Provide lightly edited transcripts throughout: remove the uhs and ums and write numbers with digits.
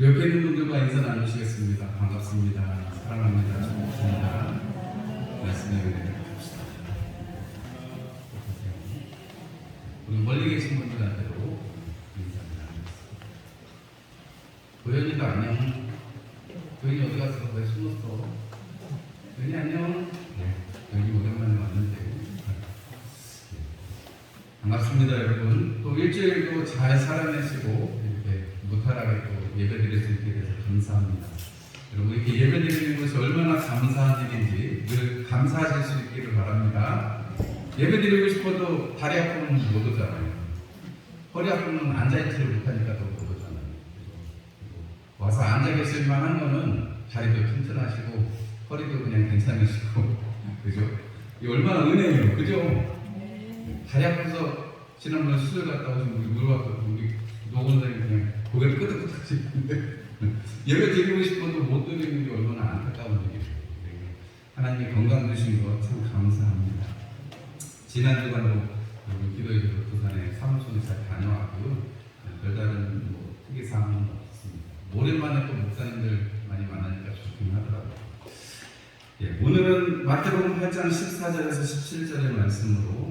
옆에 있는 분들과 인사 나누시겠습니다. 반갑습니다. 사랑합니다. 좋습니다. 말씀의 은혜를 봅시다. 우리 멀리 계신 분들한테도 인사를 나누겠습니다. 도현이도 안녕. 도현이 어디 갔어? 왜 숨었어? 도현이 안녕. 네, 도현이 오랜만에 왔는데. 반갑습니다, 여러분. 또 일주일도 잘 살아내시고 이렇게 무탈하게 또 예배드릴 수 있게 돼서 감사합니다. 여러분, 이렇게 예배드리는 것이 얼마나 감사한 일인지 늘 감사하실 수 있기를 바랍니다. 예배드리고 싶어도 다리 아프면 못 오잖아요. 허리 아프면 앉아있지를 못하니까 더 못 오잖아요. 와서 앉아 계실 만한 거는 다리도 튼튼하시고 허리도 그냥 괜찮으시고 그죠? 이 얼마나 은혜예요, 그죠? 다리 아파서 지난번에 수술 갔다 오신 우리 물어봤고 우리 노원장님 그냥 고개를 끄덕끄덕 지는데 예배 드리고 싶어도 못 드리는 게 얼마나 안타까운 일이에요. 하나님이 건강 주신 거 참 감사합니다. 지난 주간도 기도해 주셔서 부산에 사무소에 잘 다녀왔고요. 별다른 특이사항은 없습니다. 오랜만에 또 목사님들 많이 만나니까 좋긴 하더라고요. 오늘은 마태복음 8장 14절에서 17절의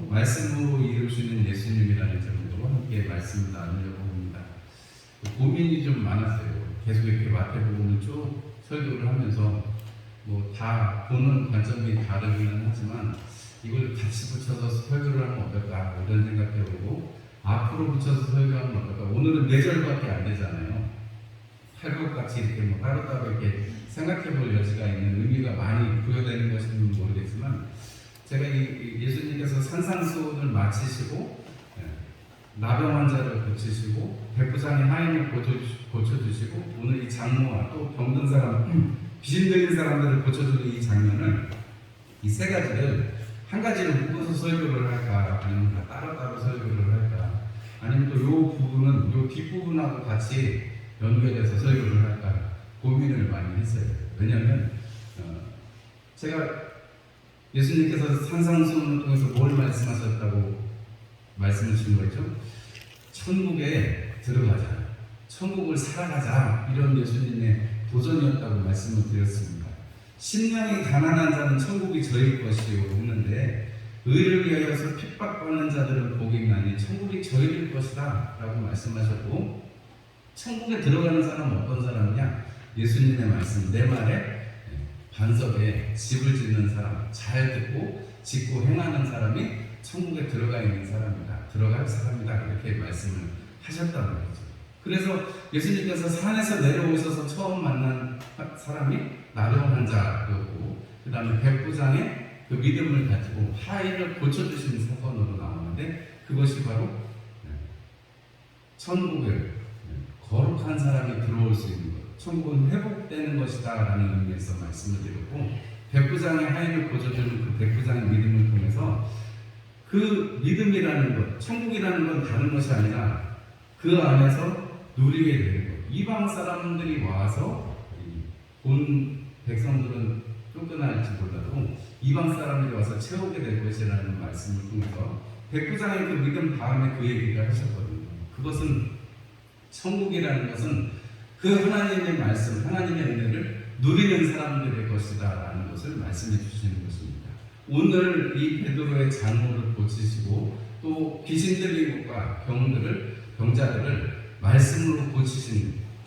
말씀으로 이루시는 예수님이라는 제목으로 함께 말씀을 나누려고 합니다. 고민이 좀 많았어요. 계속 이렇게 마태복음을 쭉 설교를 하면서 다 보는 관점이 다르기는 하지만 이걸 같이 붙여서 설교를 하면 어떨까 이런 생각해 보고 앞으로 붙여서 설교하면 어떨까. 오늘은 4절밖에 안 되잖아요. 팔복같이 이렇게 따로따로 이렇게 생각해 볼 여지가 있는 의미가 많이 부여되는 것인지는 모르겠지만 제가 예수님께서 산상수훈을 마치시고 나병 환자를 고치시고 백부장의 하인을 고쳐주시고 오늘 이 장모와 또 병든 사람 귀신 들린 사람들을 고쳐주는 이 장면을 이 세 가지를 한 가지를 묶어서 설교를 할까 아니면 다 따로따로 설교를 할까 아니면 또 이 부분은 이 뒷부분하고 같이 연결해서 설교를 할까 고민을 많이 했어요. 왜냐하면 제가 예수님께서 산상수훈을 통해서 뭘 말씀하셨다고 말씀을 주신 거죠? 천국에 들어가자, 천국을 살아가자 이런 예수님의 도전이었다고 말씀을 드렸습니다. 심령이 가난한 자는 천국이 저희 것이요 했는데 의를 위하여서 핍박받는 자들은 복이 있나니 천국이 저희들 것이다 라고 말씀하셨고 천국에 들어가는 사람은 어떤 사람이냐? 예수님의 말씀, 내 말에 반석에 집을 짓는 사람, 잘 듣고 짓고 행하는 사람이 천국에 들어가 있는 사람이다. 들어갈 사람이다. 이렇게 말씀을 하셨다는 거죠. 그래서 예수님께서 산에서 내려오셔서 처음 만난 사람이 나병 환자였고 그 다음에 백부장의 그 믿음을 가지고 하인을 고쳐주신 사건으로 나오는데 그것이 바로 천국에 거룩한 사람이 들어올 수 있는 것, 천국은 회복되는 것이다 라는 의미에서 말씀을 드렸고 백부장의 하인을 고쳐주는 그 백부장의 믿음을 통해서 그 믿음이라는 것, 천국이라는 건 다른 것이 아니라 그 안에서 누리게 되는 것. 이방 사람들이 와서 본 백성들은 쫓겨날지 몰라도 이방 사람들이 와서 채우게 될 것이라는 말씀을 통해서 백부장의 그 믿음 다음에 그 얘기를 하셨거든요. 그것은 천국이라는 것은 그 하나님의 말씀, 하나님의 은혜를 누리는 사람들의 것이다 라는 것을 말씀해 주시는 것입니다. 오늘 이 베드로의 장모를 고치시고 또 귀신 들린 것과 병자들을 말씀으로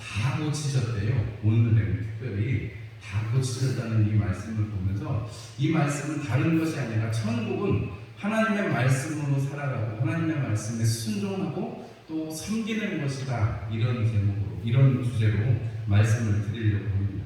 다 고치셨대요. 오늘은 특별히 다 고치셨다는 이 말씀을 보면서 이 말씀은 다른 것이 아니라 천국은 하나님의 말씀으로 살아가고 하나님의 말씀에 순종하고 또 섬기는 것이다. 이런 제목으로, 이런 주제로 말씀을 드리려고 합니다.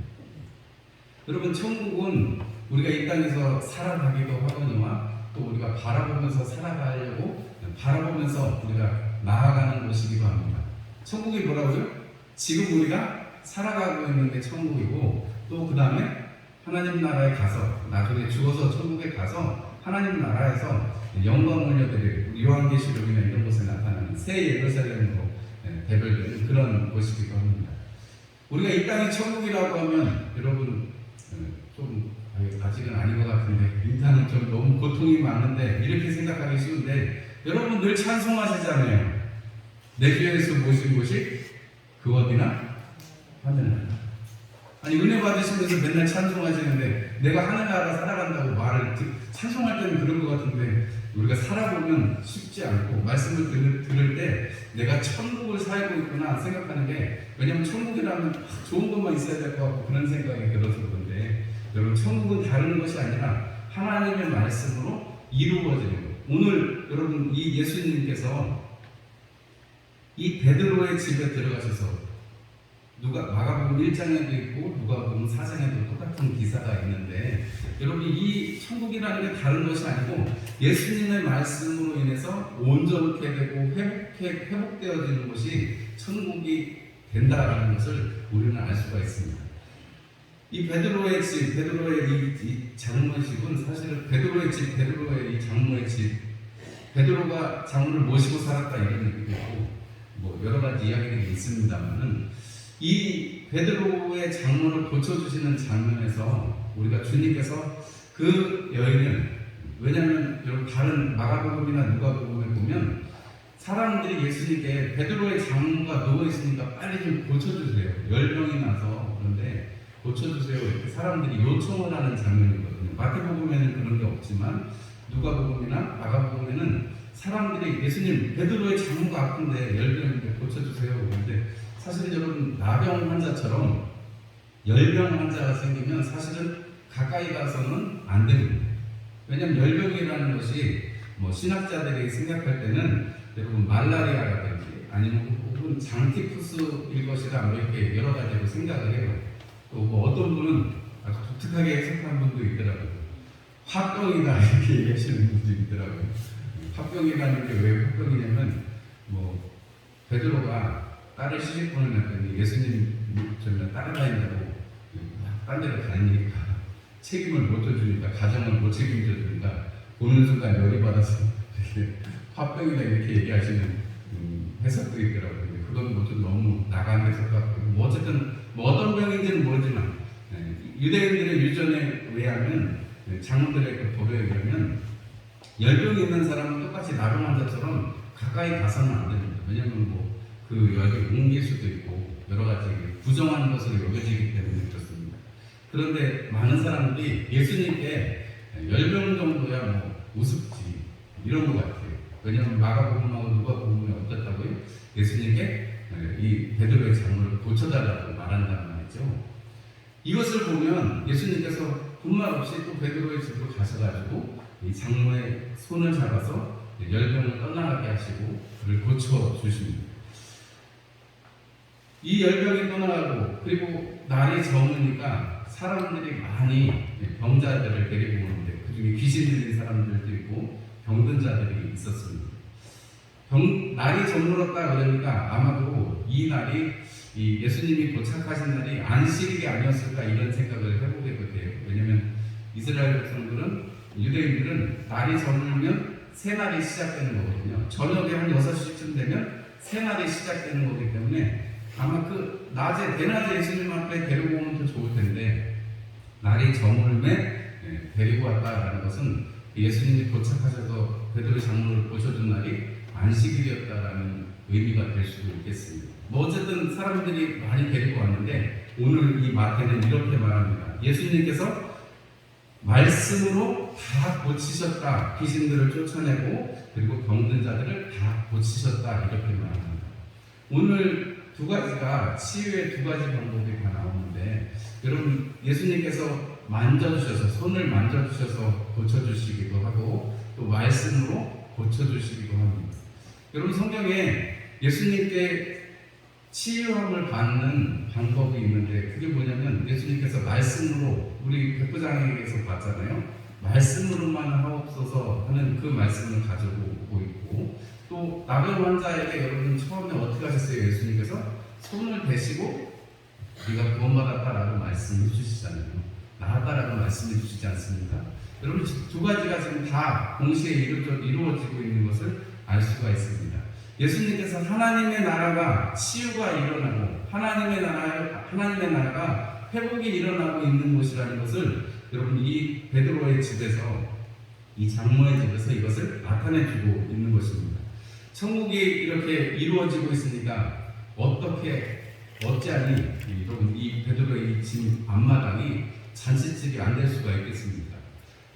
여러분, 천국은 우리가 이 땅에서 살아가기도 하거니와 또 우리가 바라보면서 살아가려고 바라보면서 우리가 나아가는 곳이기도 합니다. 천국이 뭐라고요? 지금 우리가 살아가고 있는 게 천국이고 또 그 다음에 하나님 나라에 가서 나중에 죽어서 천국에 가서 하나님 나라에서 영광을 올려드릴 요한계시록이나 이런 곳에 나타나는 새 예루살렘으로 대별되는 그런 곳이기도 합니다. 우리가 이 땅이 천국이라고 하면 여러분 좀 아직은 아닌 것 같은데 인간은 좀 너무 고통이 많은데 이렇게 생각하기 쉬운데 여러분 늘 찬송하시잖아요. 내 주에서 모신 곳이 그 어디나 하느냐라. 아니 은혜 받으시면서 맨날 찬송하시는데 내가 하느냐라 살아간다고 말을 찬송할 때는 그런 것 같은데 우리가 살아보면 쉽지 않고 말씀을 들을 때 내가 천국을 살고 있구나 생각하는 게 왜냐면 천국이라면 좋은 것만 있어야 될 것 같고 그런 생각이 들어서 그런데 여러분 천국은 다른 것이 아니라 하나님의 말씀으로 이루어지는 것. 오늘 여러분 이 예수님께서 이 베드로의 집에 들어가셔서 마가복음 1장에도 있고 누가복음 4장에도 똑같은 기사가 있는데 여러분 이 천국이라는 게 다른 것이 아니고 예수님의 말씀으로 인해서 온전케 되고 회복되어지는 것이 천국이 된다라는 것을 우리는 알 수가 있습니다. 이 베드로의 집, 베드로의 이 장로의 집은 사실은 베드로의 집, 베드로의 이 장로의 집, 베드로가 장로를 모시고 살았다 이런 얘기도 있고 뭐 여러 가지 이야기들이 있습니다만은 이 베드로의 장로를 고쳐주시는 장면에서 우리가 주님께서 그 여인을 왜냐하면 여러분 다른 마가복음이나 누가복음에 보면 사람들이 예수님께 베드로의 장로가 누워있으니까 빨리 좀 고쳐주세요. 열병이 나서 그런데 고쳐주세요 이렇게 사람들이 요청을 하는 장면이거든요. 마태복음에는 그런 게 없지만 누가복음이나 마가복음에는 사람들이 예수님 베드로의 장로가 아픈데 열병인데 고쳐주세요 그런데 사실 여러분 나병 환자처럼 열병 환자가 생기면 사실은 가까이 가서는 안 됩니다. 왜냐하면 열병이라는 것이 뭐 신학자들이 생각할 때는 여러분 말라리아라든지 아니면 혹은 장티푸스일 것이다 뭐 이렇게 여러 가지로 생각을 해요. 또 뭐 어떤 분은 아주 독특하게 해석한 분도 있더라고요. 화병이다 이렇게 얘기하시는 분도 있더라고요. 화병이라는 게 왜 화병이냐면 뭐 베드로가 딸을 시집보내 놨더니 예수님 저희가 따라다닌다고 딴 데로 다니니까 책임을 못 져주니까 가정을 못 책임져 주니까 보는 순간 열이 받아서 이렇게 화병이다 이렇게 얘기하시는 해석도 있더라고요. 그건 뭐 좀 너무 나간 해석 같고 뭐 어쨌든 뭐 어떤 병인지는 모르지만 유대인들의 유전에 의하면 장로들의 그 법에 의하면 열병이 있는 사람은 똑같이 나병 환자처럼 가까이 가서는 안 됩니다. 왜냐하면 뭐 그 여기 옮길 수도 있고 여러 가지 부정한 것으로 여겨지기 때문에 그렇습니다. 그런데 많은 사람들이 예수님께 열병 정도야 뭐 우습지 이런 것 같아요. 왜냐하면 마가복음하고 누가복음이 어떻다고요? 예수님께 이 베드로의 장로를 고쳐달라고 말한단 말이죠. 이것을 보면 예수님께서 군말 없이 또 베드로의 집으로 가셔가지고 이 장로의 손을 잡아서 열병을 떠나가게 하시고 그를 고쳐 주십니다. 이 열병이 떠나가고 그리고 날이 저무니까 사람들이 많이 병자들을 데리고 오는데 그중에 귀신 들린 사람들도 있고 병든 자들이 있었습니다. 날이 저물었다 그러니까 아마도 이 날이 이 예수님이 도착하신 날이 안식일이 아니었을까 이런 생각을 해보게 돼요. 왜냐하면 이스라엘 백성들은 유대인들은 날이 저물면 새날이 시작되는 거거든요. 저녁에 한 6시쯤 되면 새날이 시작되는 거기 때문에 아마 그 낮에 대낮에 예수님 앞에 데리고 오면 더 좋을 텐데 날이 저물매 데리고 왔다라는 것은 예수님이 도착하셔서 베드로 장로를 고쳐준 날이 안식일이었다라는 의미가 될 수도 있겠습니다. 뭐 어쨌든 사람들이 많이 데리고 왔는데 오늘 이 마태는 이렇게 말합니다. 예수님께서 말씀으로 다 고치셨다. 귀신들을 쫓아내고 그리고 병든 자들을 다 고치셨다. 이렇게 말합니다. 오늘 두 가지가 치유의 두 가지 방법이 다 나오는데 여러분 예수님께서 만져주셔서 손을 만져주셔서 고쳐주시기도 하고 또 말씀으로 고쳐주시기도 합니다. 여러분 성경에 예수님께 치유함을 받는 방법이 있는데 그게 뭐냐면 예수님께서 말씀으로 우리 백부장에게서 봤잖아요. 말씀으로만 하옵소서 하는 그 말씀을 가지고 있고 또 나병 환자에게 여러분 처음에 어떻게 하셨어요? 예수님께서 손을 대시고 네가 구원받았다라고 말씀해 주시잖아요. 나았다라고 말씀해 주시지 않습니까? 여러분 두 가지가 지금 다 동시에 이루어지고 있는 것을 알 수가 있습니다. 예수님께서 하나님의 나라가 치유가 일어나고 하나님의 나라가 회복이 일어나고 있는 곳이라는 것을 여러분 이 베드로의 집에서 이 장로의 집에서 이것을 나타내주고 있는 것입니다. 천국이 이렇게 이루어지고 있으니까 어떻게 어찌하니 여러분 이 베드로의 집 앞마당이 잔치집이 안 될 수가 있겠습니까?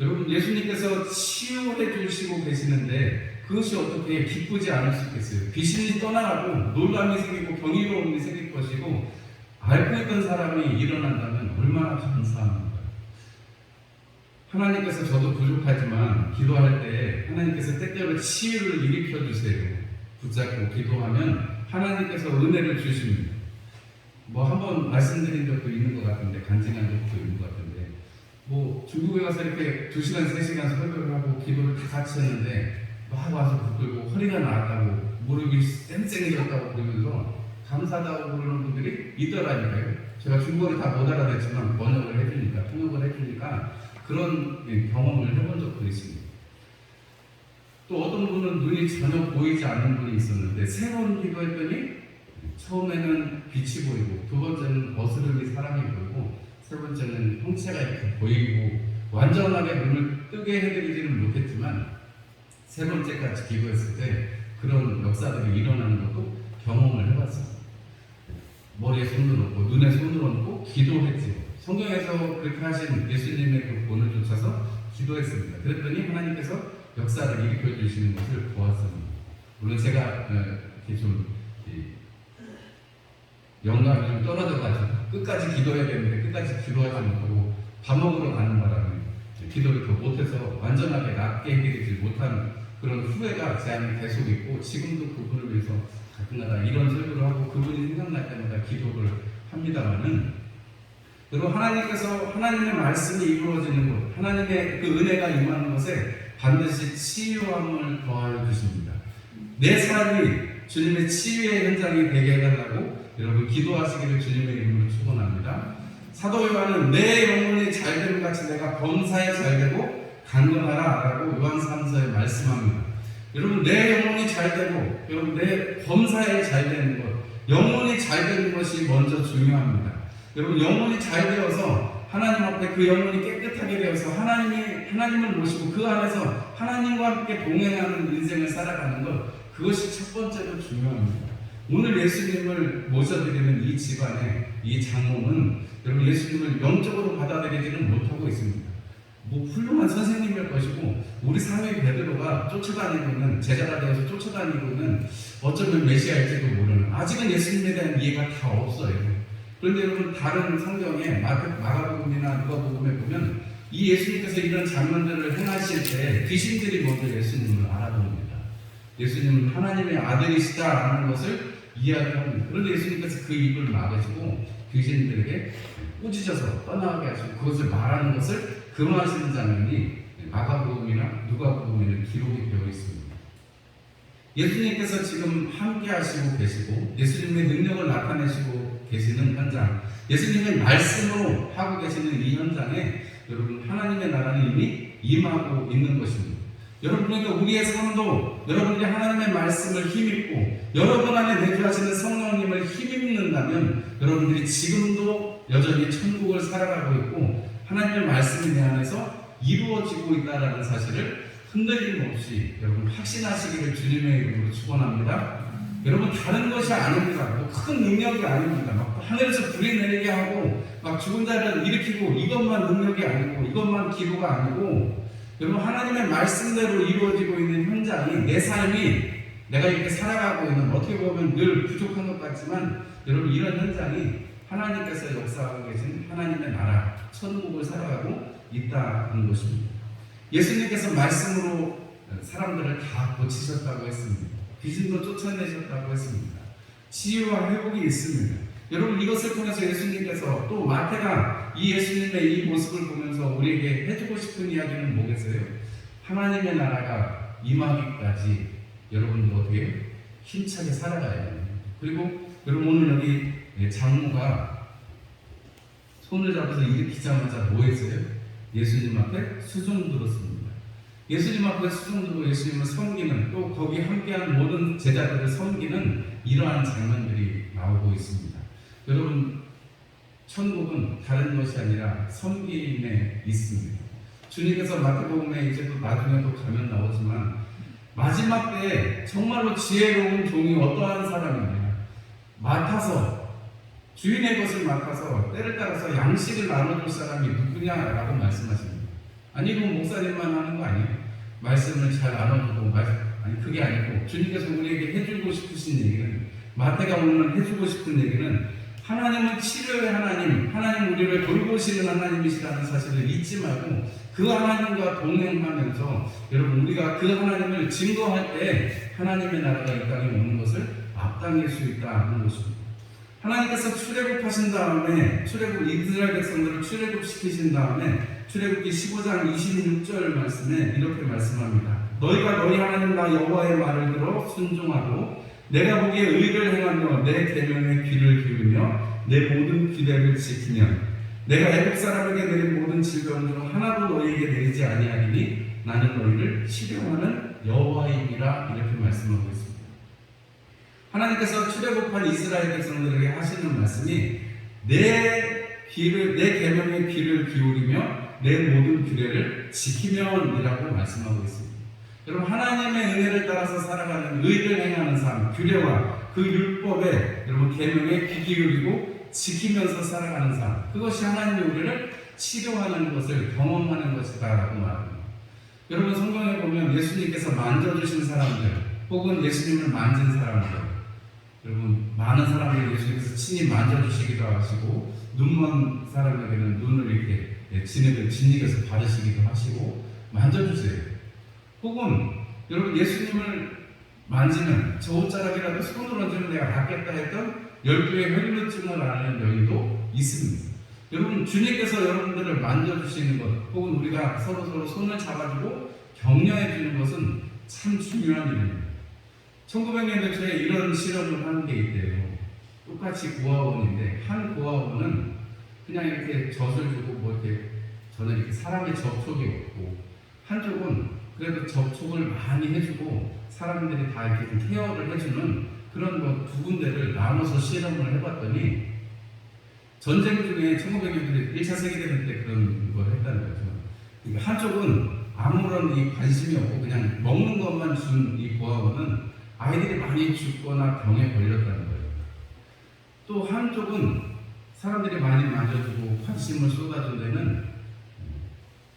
여러분 예수님께서 치유해 주시고 계시는데 그것이 어떻게 기쁘지 않을 수 있겠어요? 귀신이 떠나가고 놀람이 생기고 경이로움이 생길 것이고 앓고 있던 사람이 일어난다면 얼마나 감사합니까? 하나님께서 저도 부족하지만 기도할 때 하나님께서 때때로 치유를 일으켜 주세요. 붙잡고 기도하면 하나님께서 은혜를 주십니다. 뭐 한번 말씀드린 적도 있는 것 같은데 간증한 적도 있는 것 같은데 뭐 중국에 가서 이렇게 2시간 3시간 설교를 하고 기도를 다 같이 했는데 막 와서 붙들고 허리가 나았다고 무릎이 쌩쌩해졌다고 그러면서 감사하다고 그러는 분들이 있더라니까요. 제가 중국어를 다 못 알아듣지만 번역을 해주니까 통역을 해주니까 그런 경험을 해본 적도 있습니다. 또 어떤 분은 눈이 전혀 보이지 않는 분이 있었는데 세 번 기도했더니 처음에는 빛이 보이고 두 번째는 어스름이 사랑이 보이고 세 번째는 형체가 이렇게 보이고 완전하게 눈을 뜨게 해드리지는 못했지만 세 번째까지 기도했을 때 그런 역사들이 일어나는 것도 경험을 해봤습니다. 머리에 손을 얹고 눈에 손을 얹고 기도했지요. 성경에서 그렇게 하신 예수님의 그 본을 쫓아서 기도했습니다. 그랬더니 하나님께서 역사를 일으켜 주시는 것을 보았습니다. 물론 제가 이렇게 좀 영감이 좀 떨어져가지고 끝까지 기도해야 되는데 끝까지 기도하지 못하고 밥 먹으러 가는 바람에 기도를 더 못해서 완전하게 낫게 해드리지 못한 그런 후회가 제 안에 계속 있고 지금도 그분을 위해서 가끔가다 이런 설교를 하고 그분이 생각날 때마다 기도를 합니다만은 그리고 하나님께서 하나님의 말씀이 이루어지는 것, 하나님의 그 은혜가 임하는 것에 반드시 치유함을 더하여 주십니다. 내 삶이 주님의 치유의 현장이 되게 해달라고 여러분 기도하시기를 주님의 이름으로 축원합니다. 사도 요한은 내 영혼이 잘됨 같이 내가 범사에 잘되고 강건하라라고 요한 3서에 말씀합니다. 여러분 내 영혼이 잘되고 여러분 내 범사에 잘되는 것, 영혼이 잘되는 것이 먼저 중요합니다. 여러분 영혼이 잘 되어서 하나님 앞에 그 영혼이 깨끗하게 되어서 하나님을 모시고 그 안에서 하나님과 함께 동행하는 인생을 살아가는 것, 그것이 첫 번째로 중요합니다. 오늘 예수님을 모셔드리는 이 집안의 이 장로는 여러분 예수님을 영적으로 받아들이지는 못하고 있습니다. 뭐 훌륭한 선생님일 것이고 우리 사회 베드로가 쫓아다니고 있는 제자가 되어서 쫓아다니고 있는 어쩌면 메시아일지도 모르는 아직은 예수님에 대한 이해가 다 없어요. 그런데 여러분 다른 성경에 마가복음이나 누가복음에 보면 이 예수님께서 이런 장면들을 행하실 때 귀신들이 먼저 예수님을 알아봅니다. 예수님은 하나님의 아들이시다라는 것을 이야기합니다. 그런데 예수님께서 그 입을 막으시고 귀신들에게 꾸짖어서 떠나게 하시고 그것을 말하는 것을 금하시는 장면이 마가복음이나 누가복음에는 기록이 되어 있습니다. 예수님께서 지금 함께 하시고 계시고 예수님의 능력을 나타내시고 계시는 현장, 예수님의 말씀으로 하고 계시는 이 현장에 여러분 하나님의 나라는 이미 임하고 있는 것입니다. 여러분 그러니까 우리의 삶도 여러분이 하나님의 말씀을 힘입고 여러분 안에 내주하시는 성령님을 힘입는다면 여러분들이 지금도 여전히 천국을 살아가고 있고 하나님의 말씀이 내 안에서 이루어지고 있다는 사실을 흔들림 없이 여러분 확신하시기를 주님의 이름으로 축원합니다. 여러분 다른 것이 아닙니다. 뭐 큰 능력이 아닙니다. 막 하늘에서 불이 내리게 하고 막 죽은 자를 일으키고 이것만 능력이 아니고 이것만 기도가 아니고 여러분 하나님의 말씀대로 이루어지고 있는 현장이 내 삶이 내가 이렇게 살아가고 있는 어떻게 보면 늘 부족한 것 같지만 여러분 이런 현장이 하나님께서 역사하고 계신 하나님의 나라 천국을 살아가고 있다는 것입니다. 예수님께서 말씀으로 사람들을 다 고치셨다고 했습니다. 귀신도 쫓아내셨다고 했습니다. 치유와 회복이 있습니다. 여러분 이것을 통해서 예수님께서 또 마태가 이 예수님의 이 모습을 보면서 우리에게 해주고 싶은 이야기는 뭐겠어요? 하나님의 나라가 임하기까지 여러분들 어떻게 힘차게 살아가야 됩니다. 그리고 여러분 오늘 여기 장모가 손을 잡아서 일으키자마자 뭐 했어요? 예수님 앞에 수종 들었습니다. 예수님 앞에 수종 들고 예수님을 섬기는 또 거기 함께한 모든 제자들을 섬기는 이러한 장면들이 나오고 있습니다. 여러분 천국은 다른 것이 아니라 섬김에 있습니다. 주님께서 마태복음에 이제 또 나중에 또 가면 나오지만 마지막 때에 정말로 지혜로운 종이 어떠한 사람이냐 맡아서 주인의 것을 맡아서 때를 따라서 양식을 나눠줄 사람이 누구냐라고 말씀하십니다. 아니 이건 목사님만 하는 거 아니에요? 말씀을 잘 나눠주고 아니 그게 아니고 주님께서 우리에게 해주고 싶으신 얘기는 마태가 오늘 해주고 싶은 얘기는 하나님은 치료의 하나님 우리를 돌보시는 하나님이시라는 사실을 잊지 말고 그 하나님과 동행하면서 여러분 우리가 그 하나님을 증거할 때 하나님의 나라가 이 땅에 오는 것을 앞당길 수 있다 하는 것입니다. 하나님께서 출애굽하신 다음에 이스라엘 백성들을 출애굽시키신 다음에 출애굽기 15장 26절 말씀에 이렇게 말씀합니다. 너희가 너희 하나님 나 여호와의 말을 들어 순종하고 내가 보기에 의를 행하며 내 계명에 귀를 기울이며 내 모든 규례를 지키면 내가 애국 사람에게 내린 모든 질병 중 하나도 너희에게 내리지 아니하리니 나는 너희를 치료하는 여호와이니라 이렇게 말씀하고 있습니다. 하나님께서 출애굽한 이스라엘 백성들에게 하시는 말씀이 내 계명에 귀를 기울이며 내 모든 규례를 지키면이라고 말씀하고 있습니다. 여러분 하나님의 은혜를 따라서 살아가는 의를 행하는 삶, 규례와 그 율법에 여러분 계명에 귀 기울이고 지키면서 살아가는 삶, 그것이 하나님의 우리를 치료하는 것을 경험하는 것이다라고 말합니다. 여러분 성경에 보면 예수님께서 만져주신 사람들 혹은 예수님을 만진 사람들, 여러분 많은 사람들이 예수님께서 친히 만져주시기도 하시고 눈먼 사람에게는 눈을 이렇게 진흙에서 바르시기도 하시고 만져주세요. 혹은 여러분 예수님을 만지면 저 옷자락이라도 손을 얹으면 내가 낫겠다 했던 12의 혈루증을 앓는 여인도 있습니다. 여러분 주님께서 여러분들을 만져주시는 것 혹은 우리가 서로 손을 잡아주고 격려해 주는 것은 참 중요한 일입니다. 1900년대 초에 이런 실험을 하는 게 있대요. 똑같이 고아원인데 한 고아원은 그냥 이렇게 젖을 주고 저는 이렇게 사람의 접촉이 없고 한쪽은 그래도 접촉을 많이 해주고 사람들이 다 이렇게 좀 케어를 해주는 그런 두 군데를 나눠서 실험을 해봤더니 전쟁 중에 1900년대 1차 세계대전 때 그런 걸 했다는 거죠. 그러니까 한쪽은 아무런 관심이 없고 그냥 먹는 것만 준 이 고아원은 아이들이 많이 죽거나 병에 걸렸다는 거예요. 또 한쪽은 사람들이 많이 만져주고 관심을 쏟아준 데는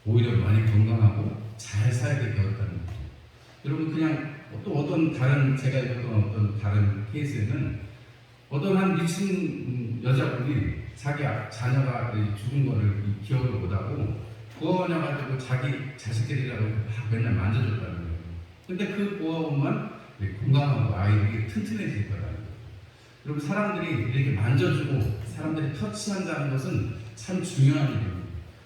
오히려 많이 건강하고 잘 살게 되었다는 거죠. 여러분 그냥 또 어떤 다른 제가 읽었던 어떤 다른 케이스에는 어떤 한 미친 여자분이 자기 자녀가 죽은 거를 기억을 못하고 고아원에 가지고 자기 자식들이라고 막 맨날 만져줬다는 거예요. 근데 그 고아원만 건강하고 아이들이 튼튼해질 거라는 거예요. 여러분 사람들이 이렇게 만져주고 사람들이 터치한다는 것은 참 중요한 일입니다.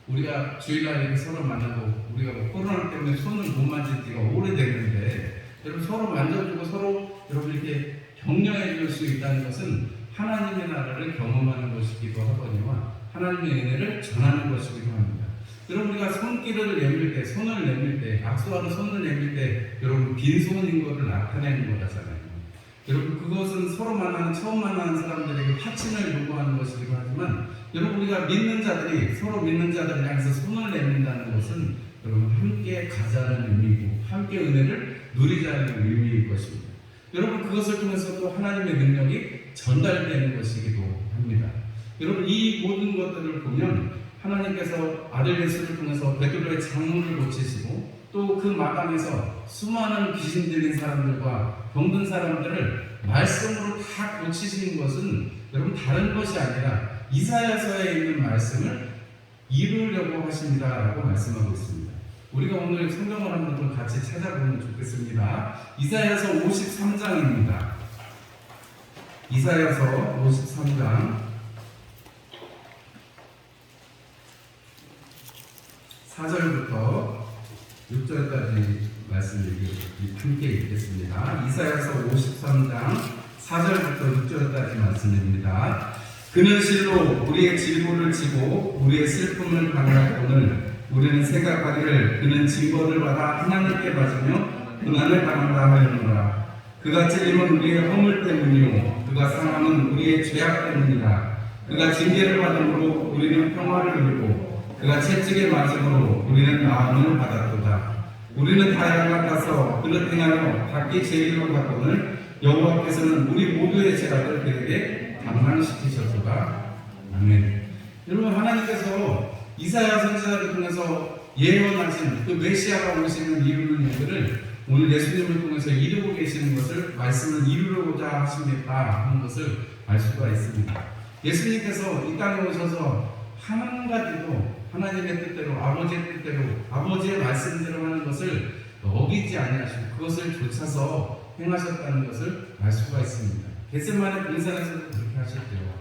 우리가 주일날 이렇게 서로 만나고 우리가 코로나 때문에 손을 못 만진 지가 오래됐는데 여러분 서로 만져주고 서로 여러분 이렇게 격려해 줄 수 있다는 것은 하나님의 나라를 경험하는 것이기도 하거니와 하나님의 은혜를 전하는 것이기도 합니다. 여러분 우리가 손길을 내밀 때, 손을 내밀 때, 악수하는 손을 내밀 때 여러분 빈손인 것을 나타내는 거잖아요. 여러분 그것은 서로 처음 만나는 사람들에게 파친을 요구하는 것이기도 하지만 여러분 우리가 믿는 자들이 서로 믿는 자들을 향해서 손을 내민다는 것은 여러분 함께 가자는 의미이고 함께 은혜를 누리자는 의미일 것입니다. 여러분 그것을 통해서 또 하나님의 능력이 전달되는 것이기도 합니다. 여러분 이 모든 것들을 보면 하나님께서 아들 예수를 통해서 베드로의 장문을 고치시고 또 그 마당에서 수많은 귀신 들린 사람들과 병든 사람들을 말씀으로 다 고치신 것은 여러분 다른 것이 아니라 이사야서에 있는 말씀을 이루려고 하십니다라고 말씀하고 있습니다. 우리가 오늘 성경을 한번 좀 같이 찾아보면 좋겠습니다. 이사야서 53장입니다. 이사야서 53장 4절부터 6절까지 말씀을 함께 읽겠습니다. 이사야서 53장 4절부터 6절까지 말씀입니다. 그는 실로 우리의 질고를 지고 우리의 슬픔을 당하였거늘 우리는 생각하기를 그는 징벌을 받아 하나님께 받으며 고난을 당한다 하였노라. 그가 찔림은 우리의 허물 때문이요 그가 상함은 우리의 죄악 때문이라. 그가 징계를 받음으로 우리는 평화를 누리고 그가 채찍에 맞음으로 우리는 나음을 받았도다. 우리는 다 양같아서 그를 행하여 각기 제 일로 갔거늘 여호와께서는 우리 모두의 죄악을 그에게 강망시키셨도다. 아멘. 여러분, 하나님께서 이사야 선지자를 통해서 예언하신 그 메시아가 오시는 이루는 일들을 오늘 예수님을 통해서 이루고 계시는 것을, 말씀을 이루고자 하십니다 하는 것을 알 수가 있습니다. 예수님께서 이 땅에 오셔서 한 가지도 하나님의 뜻대로, 아버지의 뜻대로, 아버지의 말씀대로 하는 것을 어기지 아니하시고 그것을 좇아서 행하셨다는 것을 알 수가 있습니다. 겟세마네 동산에서도 그렇게 하셨대요.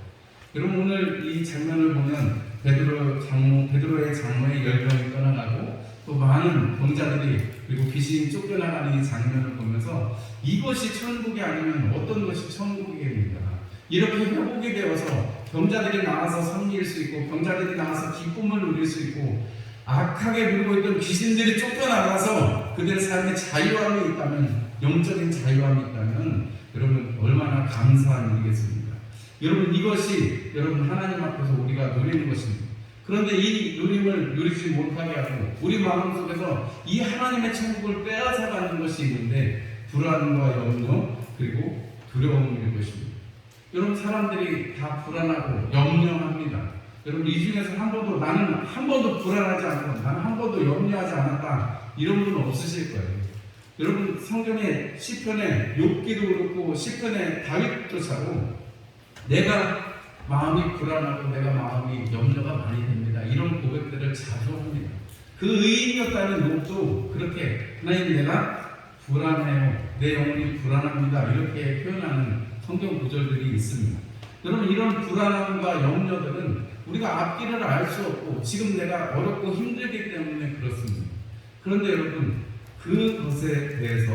여러분, 오늘 이 장면을 보면 베드로의 장모의 열병이 떠나가고 또 많은 병자들이, 그리고 귀신이 쫓겨나가는 이 장면을 보면서 이것이 천국이 아니면 어떤 것이 천국이겠습니까? 이렇게 회복이 되어서 병자들이 나와서 섬길 수 있고, 병자들이 나와서 기쁨을 누릴 수 있고, 악하게 물고 있던 귀신들이 쫓겨나가서 그들의 삶에 자유함이 있다면, 영적인 자유함이 있다면 여러분 얼마나 감사한 일이겠습니까? 여러분, 이것이 여러분 하나님 앞에서 우리가 누리는 것입니다. 그런데 이 누림을 누리지 못하게 하고 우리 마음속에서 이 하나님의 천국을 빼앗아가는 것이 있는데, 불안과 염려 그리고 두려움일 것입니다. 여러분, 사람들이 다 불안하고 염려합니다. 여러분, 이 중에서 나는 한 번도 불안하지 않고 나는 한 번도 염려하지 않았다, 이런 분은 없으실 거예요. 여러분, 성경의 시편에 욥기도 그렇고 시편에 다윗조차도 내가 마음이 불안하고 내가 마음이 염려가 많이 됩니다, 이런 고백들을 자주 합니다. 그 의인이었다는 욥도 그렇게 하나님, 내가 불안해요, 내 영혼이 불안합니다, 이렇게 표현하는 성경 구절들이 있습니다. 여러분, 이런 불안함과 염려들은 우리가 앞길을 알 수 없고 지금 내가 어렵고 힘들기 때문에 그렇습니다. 그런데 여러분, 그것에 대해서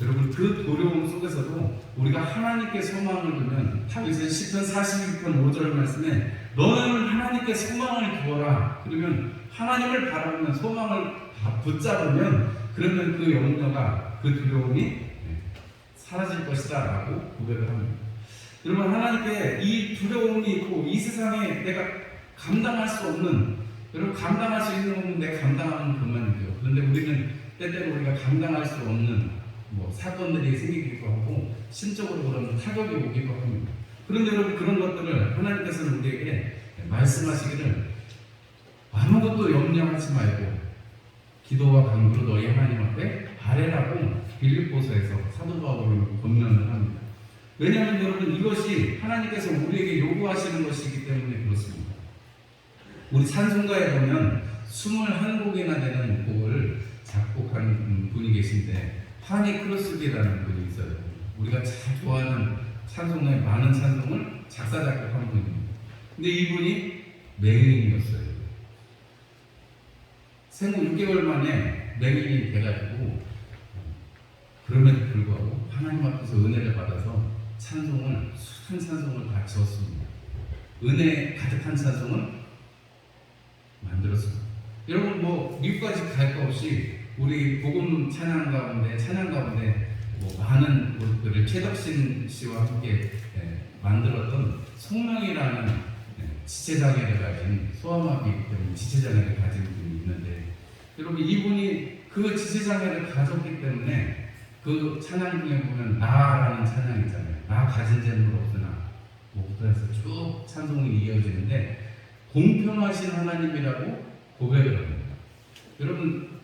여러분 그 두려움 속에서도 우리가 하나님께 소망을 두면, 다윗은 시편 42편 5절 말씀에 너는 하나님께 소망을 두어라, 그러면 하나님을 바라보는 소망을 붙잡으면 그러면 그 염려가, 그 두려움이 사라질 것이다 라고 고백을 합니다. 여러분, 하나님께 이 두려움이 있고 이 세상에 내가 감당할 수 없는, 여러분 감당할 수 있는 것은 내가 감당하면 그만이죠. 그런데 우리는 때때로 우리가 감당할 수 없는 사건들이 생기기도 하고 심적으로 그런 타격이 오기도 합니다. 그런데 여러분, 그런 것들을 하나님께서는 우리에게 말씀하시기를 아무것도 염려하지 말고 기도와 간구로 너희 하나님 앞에 아뢰라고 빌립보서에서 사도 바울을 권면을 합니다. 왜냐하면 여러분, 이것이 하나님께서 우리에게 요구하시는 것이기 때문에 그렇습니다. 우리 찬송가에 보면 21곡이나 되는 곡을 작곡한 분이 계신데, 하니 크로스비라는 분이 있어요. 우리가 잘 좋아하는 찬송의 많은 찬송을 작사 작곡한 분입니다. 근데 이분이 맹인이었어요. 생후 6개월 만에 맹인이 돼가지고, 그럼에도 불구하고 하나님 앞에서 은혜를 받아서 찬송을, 수많은 찬송을 다 지었습니다. 은혜 가득한 찬송을 만들었습니다. 여러분, 미국까지 갈 거 없이 우리 복음 찬양 가운데 많은 것들을 최덕신 씨와 함께 만들었던 송명이라는 지체장애를 가진, 소아마비 때문에 지체장애를 가진 분이 있는데, 여러분, 이분이 그 지체장애를 가졌기 때문에 그 찬양 중에 보면 나라는 찬양 있잖아요. 나 가진 재물 없으나 부터 해서 쭉 찬송이 이어지는데, 공평하신 하나님이라고 고백을 합니다. 여러분,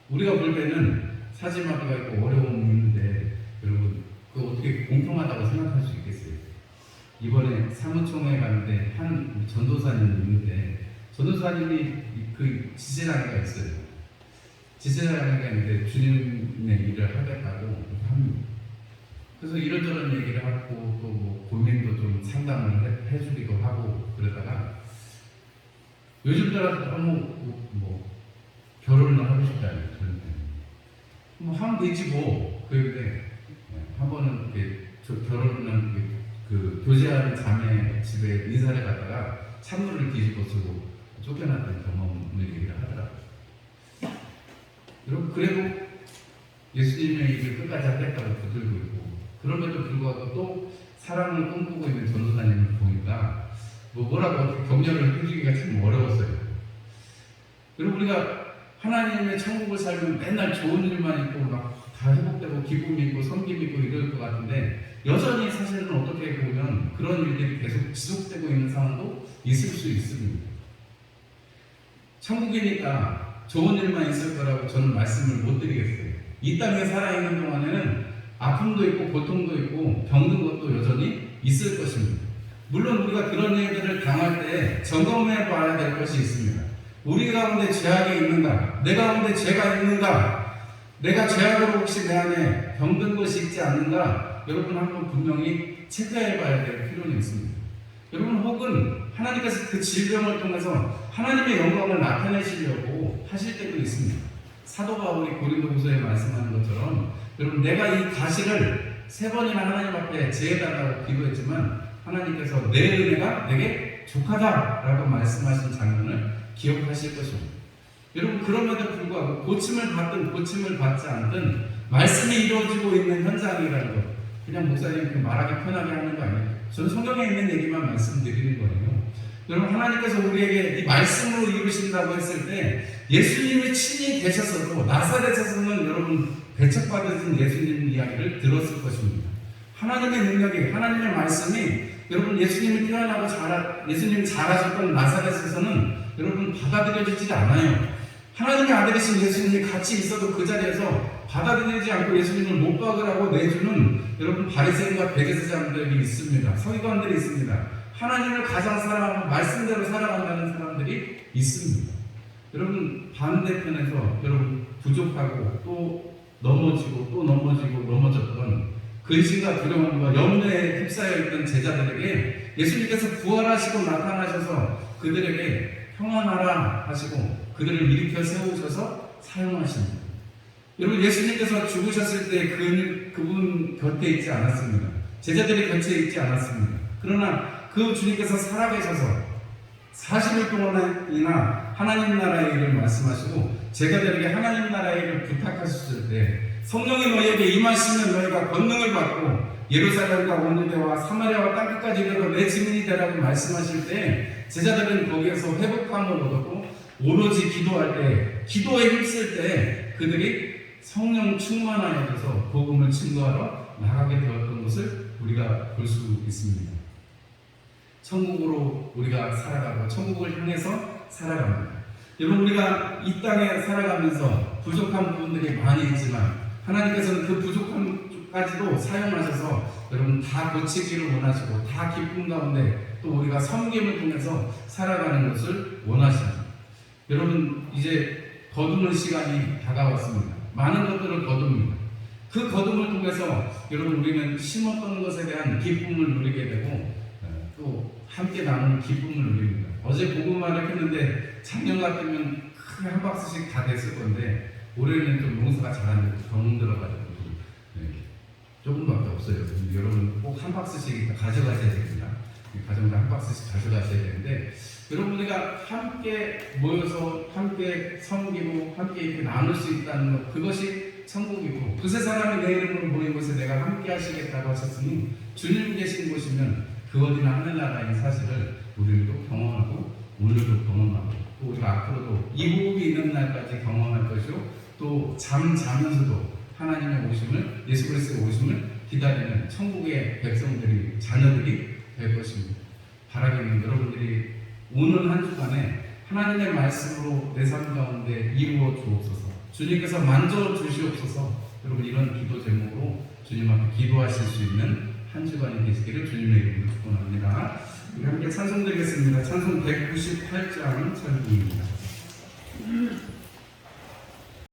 우리가 볼 때는 사지마비가 있고 어려움이 있는데, 여러분, 그거 어떻게 공평하다고 생각할 수 있겠어요? 이번에 사무총회 가는데 한 전도사님이 있는데, 전도사님이 그 지체장애가 있어요. 지체장애가 있는데 주님의 일을 하겠다고 합니다. 그래서 이런저런 얘기를 하고 또 고민도 좀 상담을 해주기도 하고 그러다가, 요즘 들어서 너무 결혼을 하고 싶다는 하면 되지 그런데 한 번은 결혼은 교제하는 자매 집에 인사를 갔다가 찬물을 뒤집어 쓰고 쫓겨났던 경험을 얘기를 하더라고요. 여러분, 그래도 예수님의 일을 끝까지 하겠다고 붙들고 있고, 그럼에도 불구하고 또 사랑을 꿈꾸고 있는 전도사님을 보니까 뭐라고 격려를 해주기가 참 어려웠어요. 그리고 우리가 하나님의 천국을 살면 맨날 좋은 일만 있고 막 다 회복되고 기쁨이 있고 섬김이 있고 이럴 것 같은데, 여전히 사실은 어떻게 보면 그런 일들이 계속 지속되고 있는 상황도 있을 수 있습니다. 천국이니까 좋은 일만 있을 거라고 저는 말씀을 못 드리겠어요. 이 땅에 살아있는 동안에는 아픔도 있고 고통도 있고 병든 것도 여전히 있을 것입니다. 물론 우리가 그런 일들을 당할 때 점검해 봐야 될 것이 있습니다. 우리 가운데 죄악이 있는가? 내 가운데 죄가 있는가? 내가 죄악으로 혹시 내 안에 병든 것이 있지 않는가? 여러분 한번 분명히 체크해 봐야 될 필요는 있습니다. 여러분 혹은 하나님께서 그 질병을 통해서 하나님의 영광을 나타내시려고 하실 때도 있습니다. 사도 바울이 고린도후서에 말씀하는 것처럼 여러분 내가 이 가시를 3번이나 하나님 앞에 제해달라고 기도했지만 하나님께서 내 은혜가 내게 족하다라고 말씀하신 장면을 기억하실 것입니다. 여러분 그럼에도 불구하고 고침을 받든 고침을 받지 않든 말씀이 이루어지고 있는 현장이라는 것 그냥 목사님 말하기 편하게 하는 거 아니에요. 저는 성경에 있는 얘기만 말씀드리는 거예요. 여러분 하나님께서 우리에게 이 말씀으로 이루신다고 했을 때 예수님이 친히 계셔서도 나사렛에서는 여러분 배척받으신 예수님 이야기를 들었을 것입니다. 하나님의 능력이 하나님의 말씀이 여러분 예수님이 태어나고 예수님이 자라셨던 나사렛에서는 여러분 받아들여지지 않아요. 하나님의 아들이신 예수님이 같이 있어도 그 자리에서 받아들이지 않고 예수님을 못 박으라고 내주는 여러분 바리새인과 백제사장들이 있습니다. 서기관들이 있습니다. 하나님을 가장 사랑하고 말씀대로 살아간다는 사람들이 있습니다. 여러분 반대편에서 여러분 부족하고 또 넘어졌던 근심과 두려움과 염려에 휩싸여 있던 제자들에게 예수님께서 부활하시고 나타나셔서 그들에게 평안하라 하시고 그들을 일으켜 세우셔서 사용하십니다. 여러분 예수님께서 죽으셨을 때 그분 곁에 있지 않았습니다. 제자들이 곁에 있지 않았습니다. 그러나 그 주님께서 살아계셔서 40일 동안이나 하나님 나라의 일을 말씀하시고 제자들에게 하나님 나라의 일을 부탁하셨을 때 성령이 너희에게 임하시면 너희가 권능을 받고 예루살렘과 온 유대와 사마리아와 땅끝까지 이르러 내 증인이 되라고 말씀하실 때 제자들은 거기에서 회복함을 얻었고 오로지 기도할 때 기도에 힘쓸 때 그들이 성령 충만하여져서 복음을 증거하러 나가게 되었던 것을 우리가 볼 수 있습니다. 천국으로 우리가 살아가고 천국을 향해서 살아갑니다. 여러분 우리가 이 땅에 살아가면서 부족한 부분들이 많이 있지만 하나님께서는 그 부족함까지도 사용하셔서 여러분 다 고치기를 원하시고 다 기쁨 가운데 또 우리가 섬김을 통해서 살아가는 것을 원하십니다. 여러분 이제 거두는 시간이 다가왔습니다. 많은 것들을 거둡니다. 그 거둠을 통해서 여러분 우리는 심었던 것에 대한 기쁨을 누리게 되고 또 함께 나누는 기쁨을 누립니다. 어제 복음화를 했는데 작년 같으면 크게 한 박스씩 다 됐을 건데 올해는 좀 농사가 잘 안 되고 병 들어가지고 조금밖에 없어요. 여러분 꼭 한 박스씩 가져가셔야 됩니다. 가정당 한 박스씩 가져가셔야 되는데 여러분 우리가 함께 모여서 함께 섬기고 함께 이렇게 나눌 수 있다는 것 그것이 천국이고 그세 사람이 내 이름으로 모인 곳에 내가 함께 하시겠다고 하셨으니 주님 계신 곳이면 그 어디나 하늘나라인 사실을 우리도 경험하고 오늘도 경험하고 또 우리가 앞으로도 이 호흡이 있는 날까지 경험할 것이요 또 잠자면서도 하나님의 오심을 예수 그리스도의 오심을 기다리는 천국의 백성들이 자녀들이 될 것입니다. 바라기는 여러분들이 오는 한 주간에 하나님의 말씀으로 내 삶 가운데 이루어 주옵소서. 주님께서 만져 주시옵소서. 여러분 이런 기도 제목으로 주님 앞에 기도하실 수 있는 한 주간이 되시기를 주님의 이름으로 축원합니다. 우리 함께 찬송 드리겠습니다. 찬송 198장 찬송입니다.